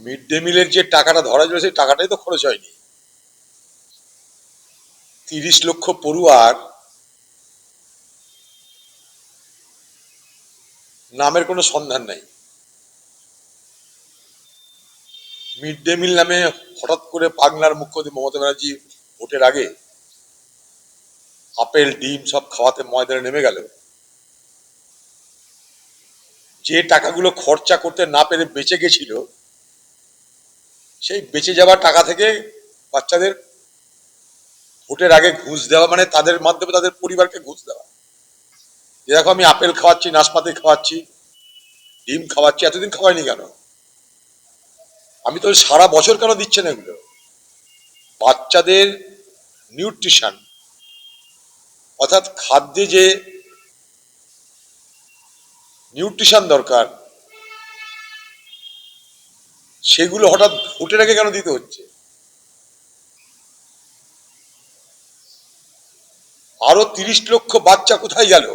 Mid day মিলের যে টাকাটা ধরা ছিল সেই টাকাটাই তো খরচ হয়নি। 30 লক্ষ পড়ুয়ার নামের কোনো সন্ধান নাই। মিড ডে মিল নামে হঠাৎ করে বাংলার মুখ্যমন্ত্রী মমতা ব্যানার্জি ভোটের আগে আপেল ডিম সব খাওয়াতে ময়দানে নেমে গেল। যে টাকাগুলো খরচা করতে না পেরে বেঁচে গেছিল, সেই বেঁচে যাওয়া টাকা থেকে বাচ্চাদের ভোটের আগে ঘুষ দেওয়া, মানে তাদের মাধ্যমে তাদের পরিবারকে ঘুষ দেওয়া। যে দেখো আমি আপেল খাওয়াচ্ছি, নাশপাতি খাওয়াচ্ছি, ডিম খাওয়াচ্ছি, এতদিন খাওয়াইনি কেন? আমি তো সারা বছর কেন দিচ্ছেন এগুলো? বাচ্চাদের নিউট্রিশন অর্থাৎ খাদ্যে যে নিউট্রিশন দরকার, সেগুলো হঠাৎ ভোটের আগে কেন দিতে হচ্ছে? আরো 30 লক্ষ বাচ্চা কোথায় গেল?